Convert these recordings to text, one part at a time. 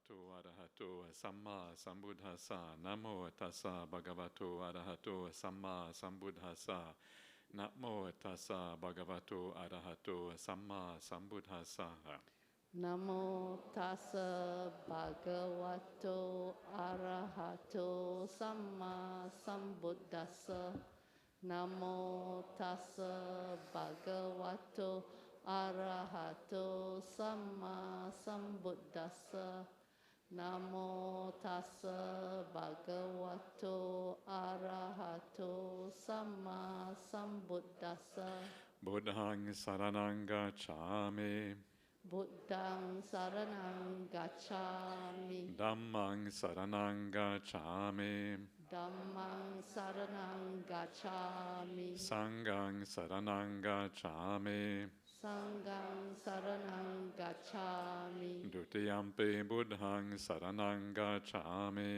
bhagavato arahato samma sambuddhassa. Namo tassa bhagavato arahato samma sambuddhassa. Namo tassa bhagavato arahato samma sambuddhassa. Namo tassa bhagavato arahato samma sambuddhassa. Namo tassa bhagavato arahato samma sambuddhassa. Namo tassa bhagavato arahato samma sambuddhassa. Buddhaṃ saranang gacchāmi. Buddhaṃ saranang gacchāmi. Dhammaṃ saranang gacchāmi. Dhammaṃ saranang gacchāmi. Sanghaṃ saranang gacchāmi. Sanghaṃ saranang gacchāmi. Dutiyampi buddhaṃ saranang gacchāmi.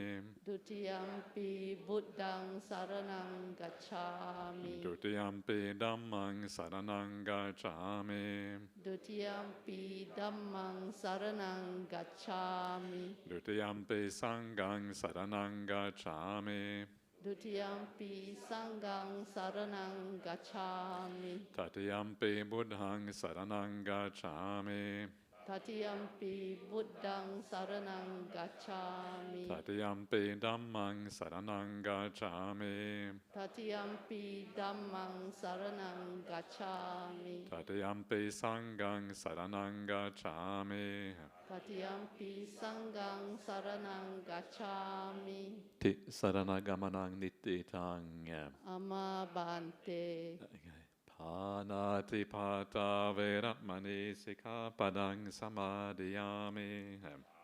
Dutiyampi buddhaṃ saranang gacchāmi. Dutiyampi dhammaṃ saranang gacchāmi. Dutiyampi dhammang saranang gacchāmi. Dutiyampi sanghaṃ saranang gacchāmi. Dutiyampi sanghang saranang gacchāmi. Tatiyampi buddhaṃ saranang gacchāmi. Tatiyampi buddhaṃ saranang gacchāmi. Tatiyampi dhammaṃ saranang gacchāmi. Tatiyampi dhammang saranang gacchāmi. Tatiyampi sanghaṃ saranang gacchāmi. Tatiyampi sanghang saranang gacchāmi. Ti saranagamanaṃ nittitaṃ. Amma bhante. Panati pata veramani sikkhapadang samadhiyami.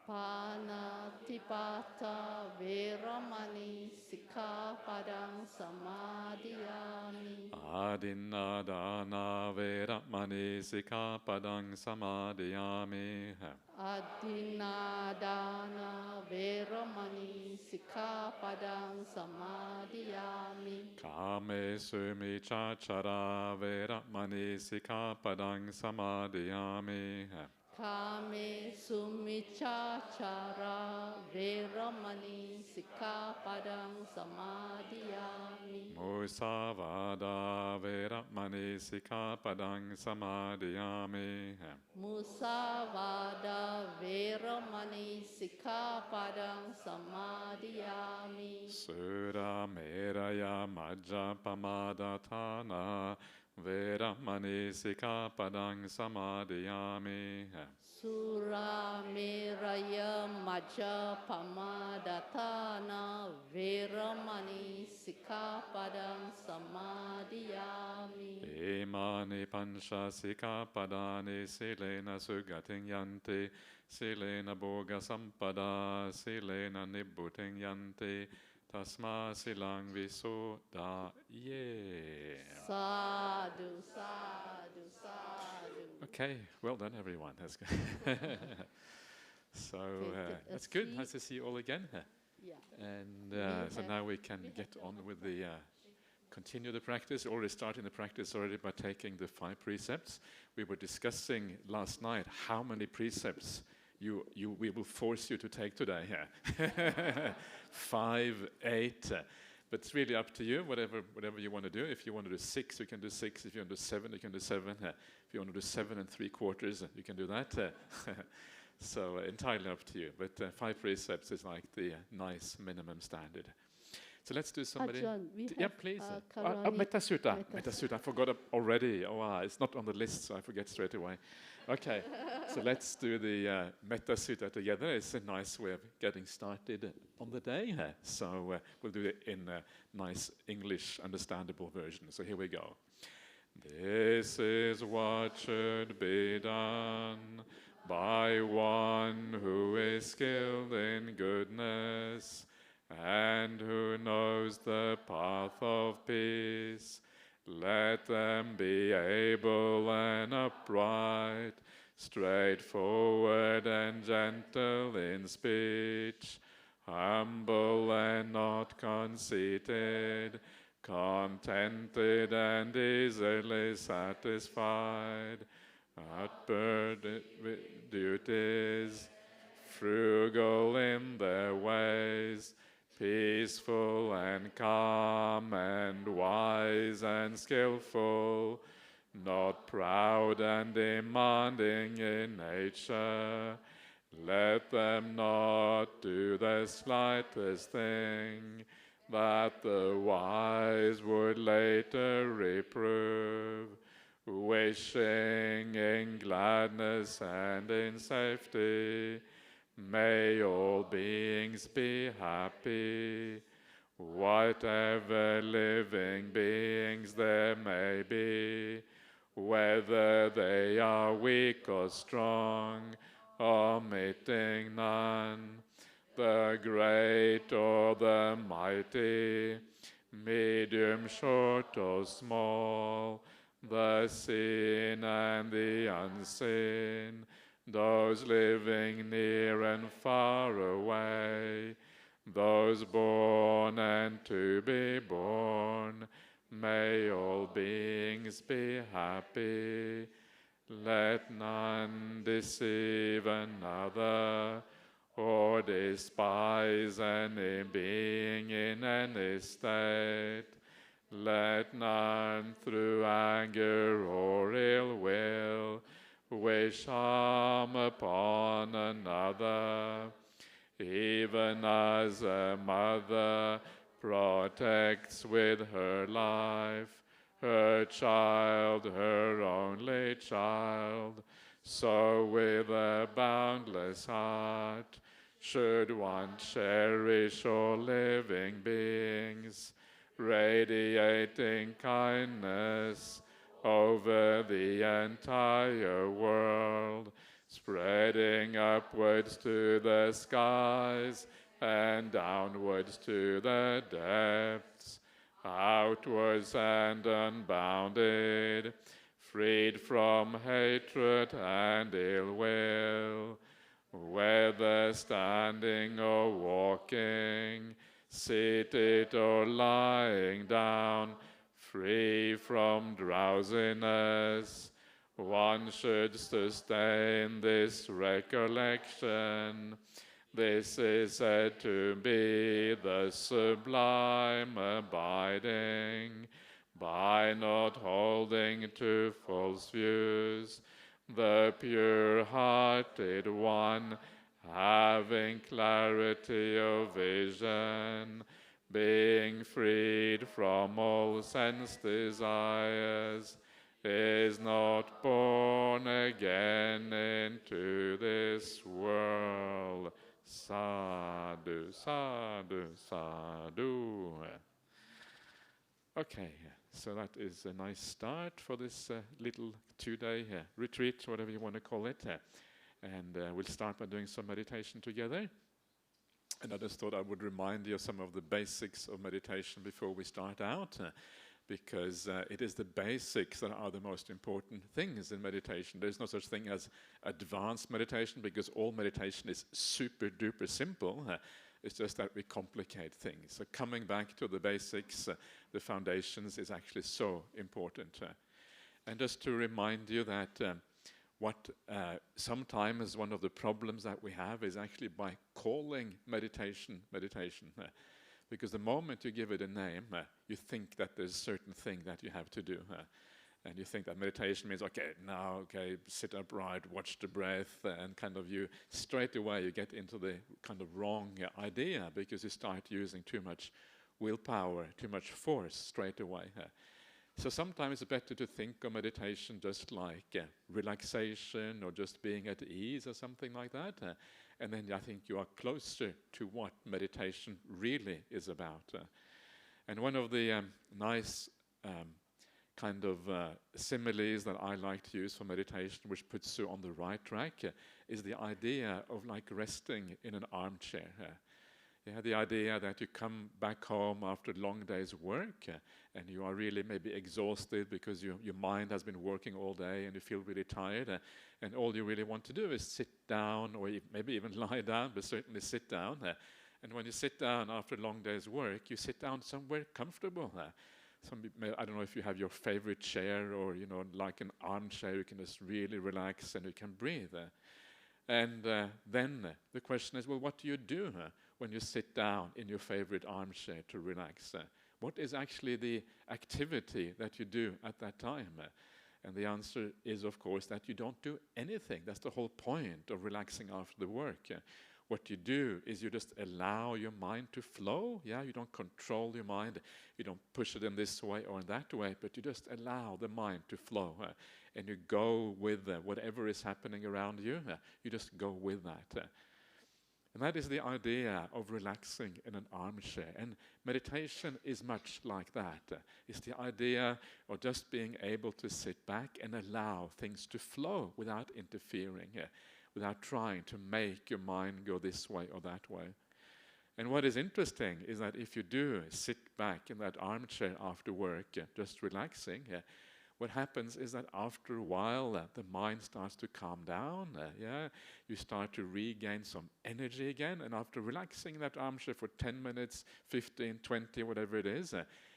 Panatipata veramani sikkhapadang samadhiyami. Adinādāna veramani sikkhapadang samadhiyami. Adinādāna veramani sikkhapadang samadhiyami. Kāmesu micchāchara veramani sikkhapadang samadhiyami. Kame sumichachara veramani sikkhapadang samadhiyami. Musavada veramani sikkhapadang samadhiyami. Musavada veramani sikkhapadang samadhiyami. Surameraya majjapamadatthana veramani sikkhapadang samadhiyami. Surameraya majjapamadatthana veramani sikkhapadang samadhiyami. Imani pancha sikkhapadani silena sugatiṃ yanti. Silena bhoga sampada. Silena nibbutiṃ yanti. Tasma silang visodhaye. Sadhu, sadhu, sadhu. Okay, well done, everyone. That's good. So that's good. Nice to see you all again. Yeah. And so now we can get on with the continue the practice. Already starting the practice already by taking the 5 precepts. We were discussing last night how many precepts we will force you to take today. 5, 8. But it's really up to you, whatever you want to do. If you want to do 6, you can do 6. If you want to do 7, you can do 7. If you want to do 7 3/4, you can do that. So entirely up to you. But 5 precepts is like the nice minimum standard. So let's do somebody. Ajahn, we Yeah, have, please. Karani. Metta Sutta. Metta Sutta. I forgot already. Oh, it's not on the list, so I forget straight away. Okay, so let's do the Metta Sutta together. It's a nice way of getting started on the day. So we'll do it in a nice English understandable version. So here we go. This is what should be done by one who is skilled in goodness and who knows the path of peace. Let them be able and upright, straightforward and gentle in speech, humble and not conceited, contented and easily satisfied, outburdened with duties, frugal in their ways, peaceful and calm and wise and skillful, not proud and demanding in nature. Let them not do the slightest thing that the wise would later reprove, wishing in gladness and in safety. May all beings be happy. Whatever living beings there may be, whether they are weak or strong, omitting none, the great or the mighty, medium, short or small, the seen and the unseen, those living near and far away, those born and to be born, may all beings be happy. Let none deceive another, or despise any being in any state. Let none through anger or ill will wish harm upon another, even as a mother protects with her life her child, her only child, so with a boundless heart should one cherish all living beings, radiating kindness over the entire world, spreading upwards to the skies and downwards to the depths, outwards and unbounded, freed from hatred and ill will, whether standing or walking, seated or lying down, free from drowsiness. One should sustain this recollection. This is said to be the sublime abiding, by not holding to false views, the pure-hearted one, having clarity of vision, being freed from all sense desires, is not born again into this world. Sadhu, sadhu, sadhu. Okay, so that is a nice start for this little 2-day retreat, whatever you want to call it. And we'll start by doing some meditation together. And I just thought I would remind you of some of the basics of meditation before we start out, because it is the basics that are the most important things in meditation. There's no such thing as advanced meditation, because all meditation is super duper simple. It's just that we complicate things. So coming back to the basics, the foundations, is actually so important. And just to remind you that what sometimes one of the problems that we have is actually by calling meditation, because the moment you give it a name, you think that there's a certain thing that you have to do. And you think that meditation means, okay, sit upright, watch the breath, and kind of you, straight away you get into the kind of wrong idea, because you start using too much willpower, too much force straight away. So sometimes it's better to think of meditation just like relaxation, or just being at ease or something like that. And then I think you are closer to what meditation really is about. And one of the nice kind of similes that I like to use for meditation, which puts you on the right track, is the idea of like resting in an armchair. The idea that you come back home after a long day's work, and you are really maybe exhausted because your mind has been working all day and you feel really tired, and all you really want to do is sit down, or maybe even lie down, but certainly sit down. And when you sit down after a long day's work, you sit down somewhere comfortable. I don't know if you have your favorite chair, or like an armchair, you can just really relax and you can breathe. And then the question is, well, what do you do when you sit down in your favorite armchair to relax? What is actually the activity that you do at that time? And the answer is, of course, that you don't do anything. That's the whole point of relaxing after the work. What you do is you just allow your mind to flow. Yeah, you don't control your mind. You don't push it in this way or in that way, but you just allow the mind to flow. And you go with whatever is happening around you. You just go with that. And that is the idea of relaxing in an armchair. And meditation is much like that. It's the idea of just being able to sit back and allow things to flow without interfering, without trying to make your mind go this way or that way. And what is interesting is that if you do sit back in that armchair after work, just relaxing, what happens is that after a while, the mind starts to calm down. You start to regain some energy again. And after relaxing in that armchair for 10 minutes, 15, 20, whatever it is,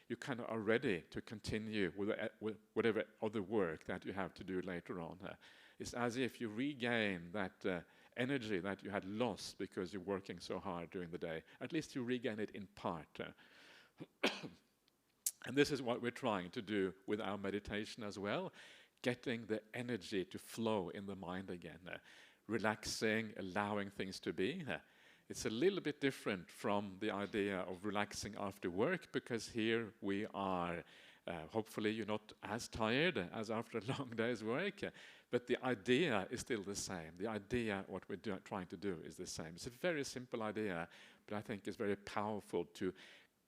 you kind of are ready to continue with whatever other work that you have to do later on. It's as if you regain that energy that you had lost because you're working so hard during the day. At least you regain it in part. And this is what we're trying to do with our meditation as well, getting the energy to flow in the mind again, relaxing, allowing things to be. It's a little bit different from the idea of relaxing after work, because here we are, hopefully you're not as tired as after a long day's work, but the idea is still the same. The idea, what we're trying to do is the same. It's a very simple idea, but I think it's very powerful to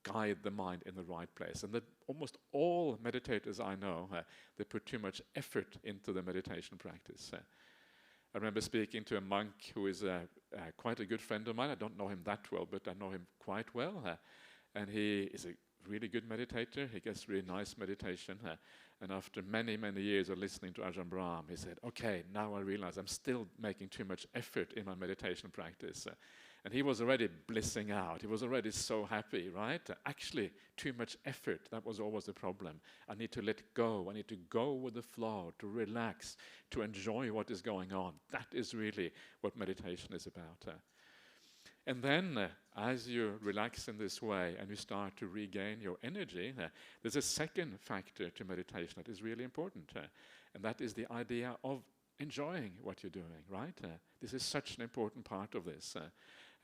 guide the mind in the right place. And almost all meditators I know, they put too much effort into the meditation practice. I remember speaking to a monk who is quite a good friend of mine. I don't know him that well, but I know him quite well. And he is a really good meditator. He gets really nice meditation. And after many, many years of listening to Ajahn Brahmali, he said, okay, now I realize I'm still making too much effort in my meditation practice. And he was already blissing out. He was already so happy, right? Actually, too much effort, that was always the problem. I need to let go. I need to go with the flow, to relax, to enjoy what is going on. That is really what meditation is about. And then, as you relax in this way and you start to regain your energy, there's a second factor to meditation that is really important. And that is the idea of enjoying what you're doing, right? This is such an important part of this.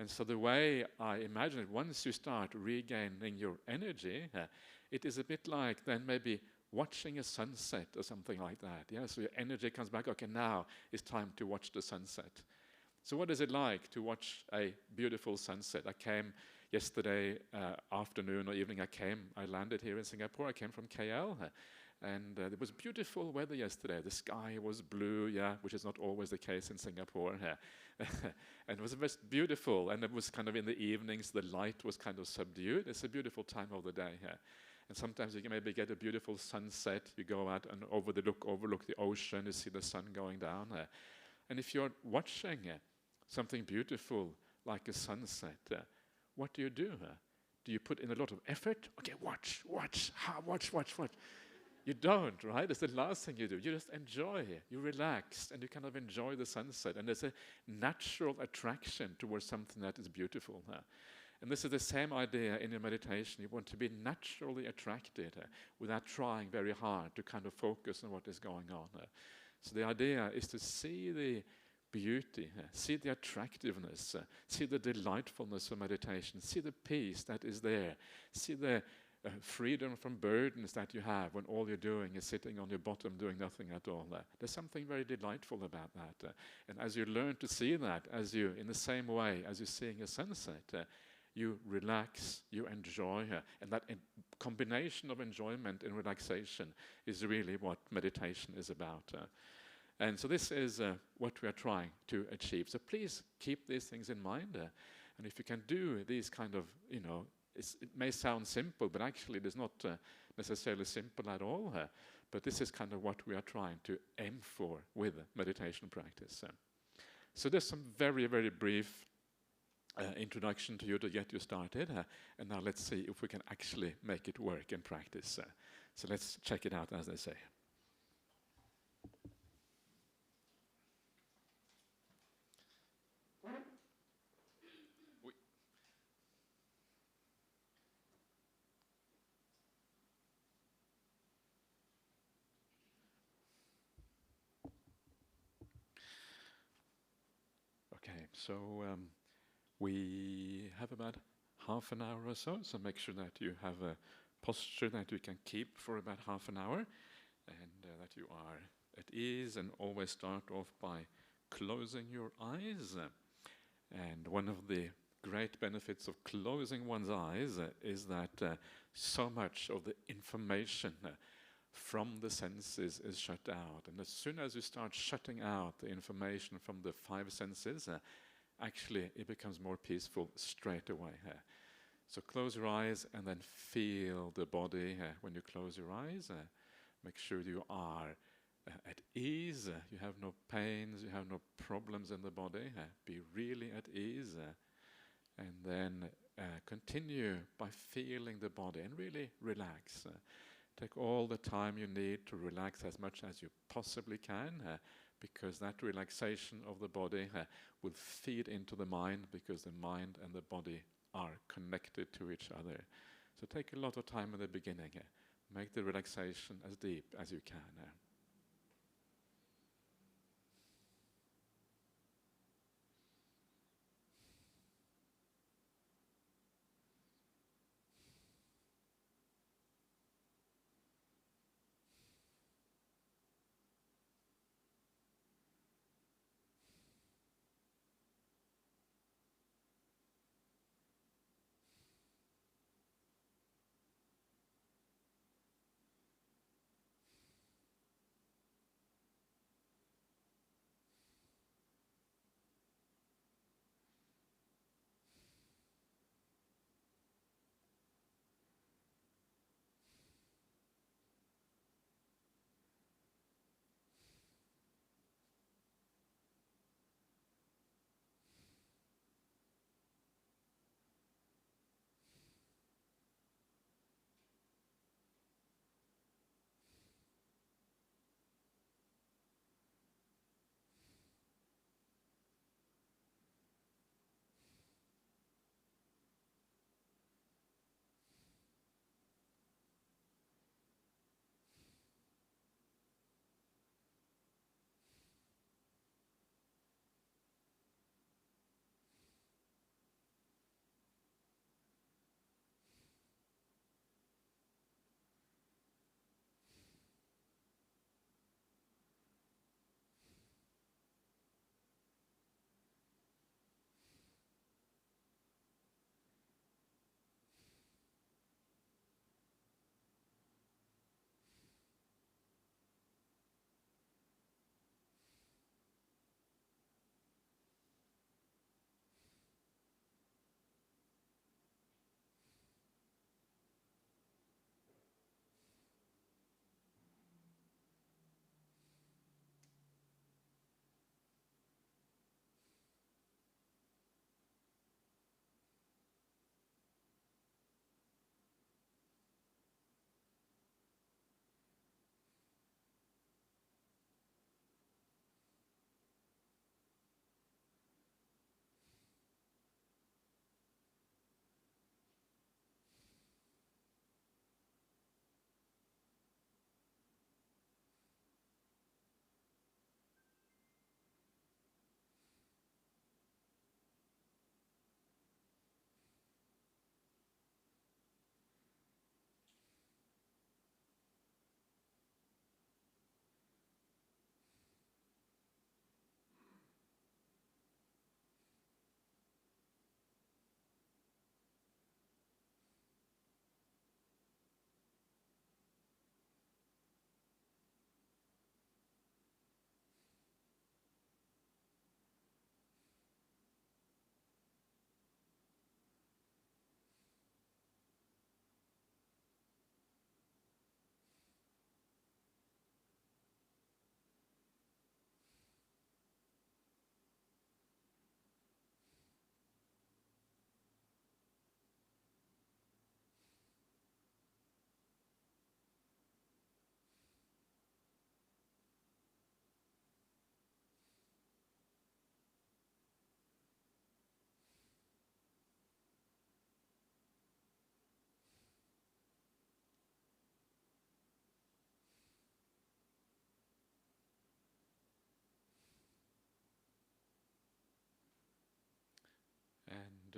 And so the way I imagine it, once you start regaining your energy, it is a bit like then maybe watching a sunset or something like that. Yeah, so your energy comes back. Okay, now it's time to watch the sunset. So what is it like to watch a beautiful sunset? I came yesterday afternoon or evening. I landed here in Singapore. I came from KL. And it was beautiful weather yesterday. The sky was blue, which is not always the case in Singapore. And it was just beautiful. And it was kind of in the evenings, the light was kind of subdued. It's a beautiful time of the day. And sometimes you can maybe get a beautiful sunset. You go out and overlook the ocean. You see the sun going down. And if you're watching something beautiful like a sunset, what do? Do you put in a lot of effort? Okay, watch. You don't, right? It's the last thing you do. You just enjoy it. You relax and you kind of enjoy the sunset. And there's a natural attraction towards something that is beautiful. And this is the same idea in your meditation. You want to be naturally attracted without trying very hard to kind of focus on what is going on. So the idea is to see the beauty, see the attractiveness, see the delightfulness of meditation, see the peace that is there, see the freedom from burdens that you have when all you're doing is sitting on your bottom doing nothing at all. There's something very delightful about that. And as you learn to see that, in the same way as you're seeing a sunset, you relax, you enjoy, and that combination of enjoyment and relaxation is really what meditation is about. And so this is what we are trying to achieve. So please keep these things in mind. And if you can do these kind of, it may sound simple, but actually it is not necessarily simple at all. But this is kind of what we are trying to aim for with meditation practice. So there's some very, very brief introduction to you to get you started. And now let's see if we can actually make it work in practice. So let's check it out, as they say. So we have about half an hour or so make sure that you have a posture that you can keep for about half an hour, and that you are at ease, and always start off by closing your eyes. And one of the great benefits of closing one's eyes is that so much of the information from the senses is shut out. And as soon as you start shutting out the information from the five senses, actually it becomes more peaceful straight away. So close your eyes and then feel the body when you close your eyes. Make sure you are at ease, you have no pains, you have no problems in the body. Be really at ease. And then continue by feeling the body and really relax. Take all the time you need to relax as much as you possibly can, because that relaxation of the body will feed into the mind, because the mind and the body are connected to each other. So take a lot of time in the beginning. Make the relaxation as deep as you can.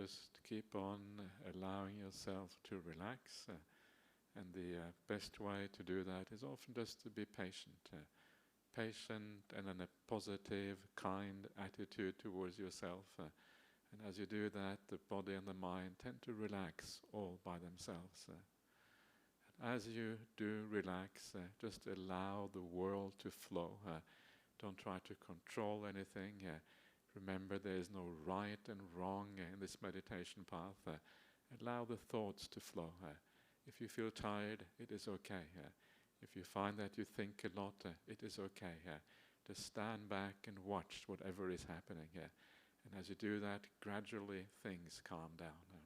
just keep on allowing yourself to relax. And the best way to do that is often just to be patient. Patient and in a positive, kind attitude towards yourself. And as you do that, the body and the mind tend to relax all by themselves. And as you do relax, just allow the world to flow. Don't try to control anything. Remember, there is no right and wrong in this meditation path. Allow the thoughts to flow. If you feel tired, it is okay. If you find that you think a lot, it is okay. Just stand back and watch whatever is happening. And as you do that, gradually things calm down.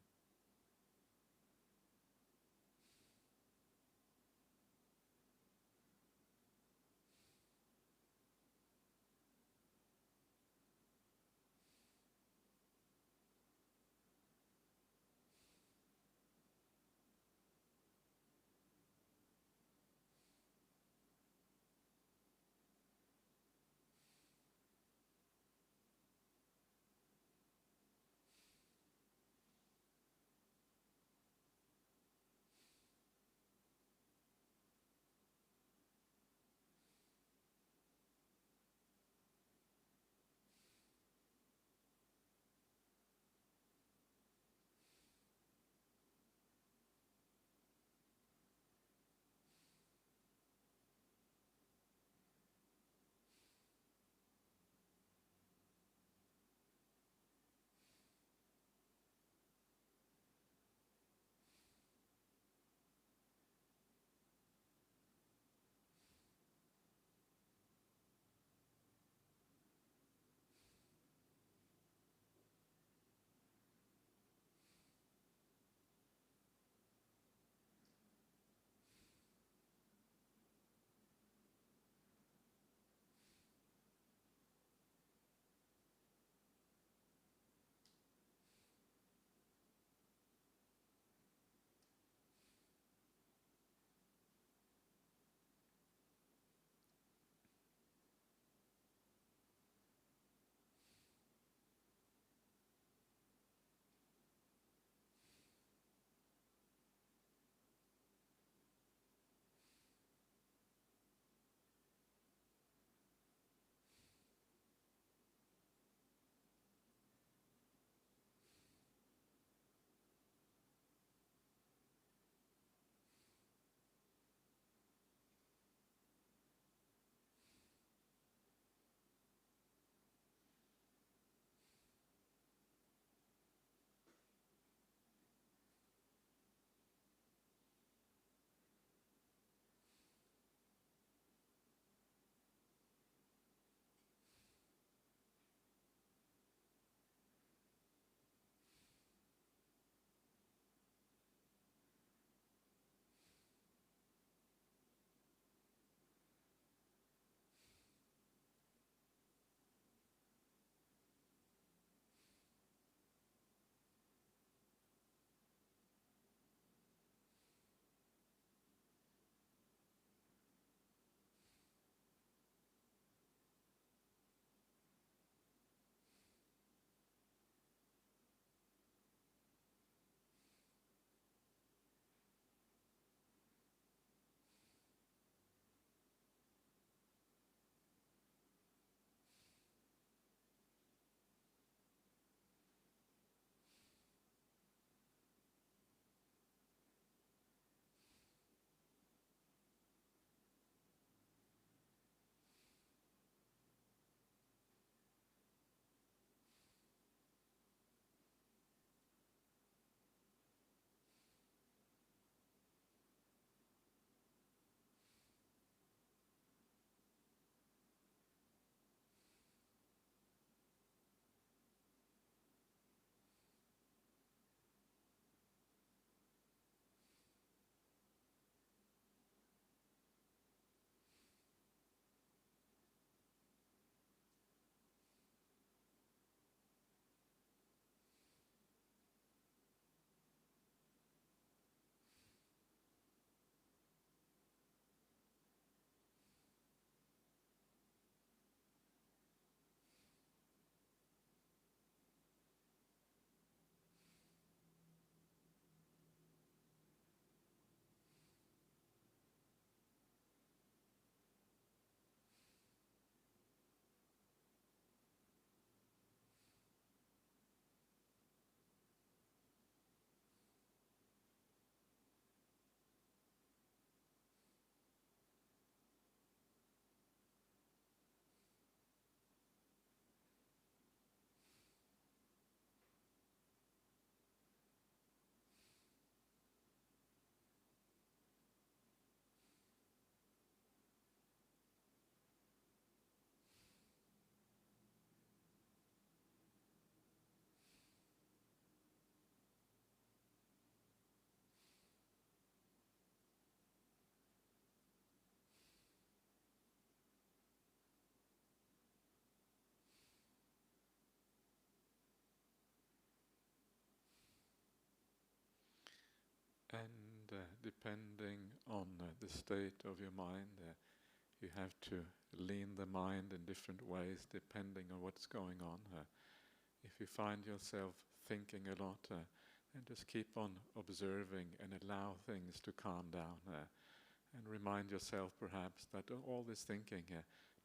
depending on the state of your mind, you have to lean the mind in different ways depending on what's going on. If you find yourself thinking a lot, then just keep on observing and allow things to calm down. And remind yourself perhaps that all this thinking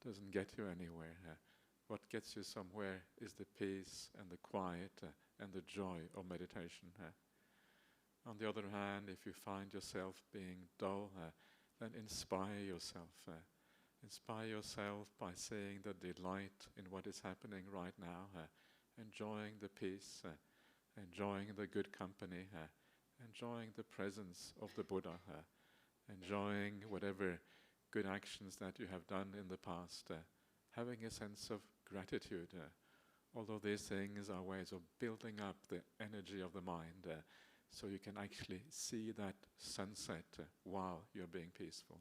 doesn't get you anywhere. What gets you somewhere is the peace and the quiet and the joy of meditation. On the other hand, if you find yourself being dull, then inspire yourself. Inspire yourself by seeing the delight in what is happening right now, enjoying the peace, enjoying the good company, enjoying the presence of the Buddha, enjoying whatever good actions that you have done in the past, having a sense of gratitude. Although these things are ways of building up the energy of the mind, so you can actually see that sunset while you're being peaceful.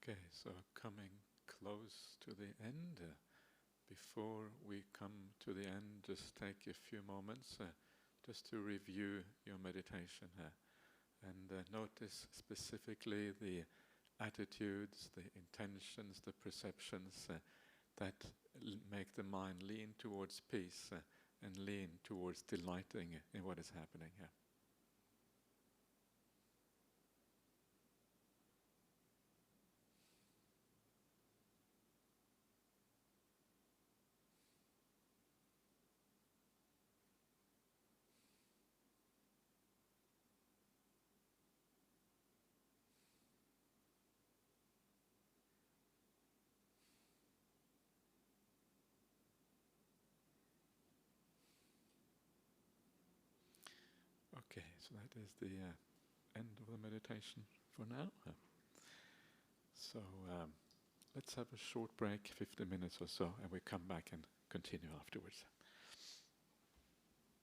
Okay, so coming close to the end. Before we come to the end, just take a few moments just to review your meditation and notice specifically the attitudes, the intentions, the perceptions that make the mind lean towards peace and lean towards delighting in what is happening here. Okay, so that is the end of the meditation for now. So let's have a short break, 50 minutes or so, and we come back and continue afterwards.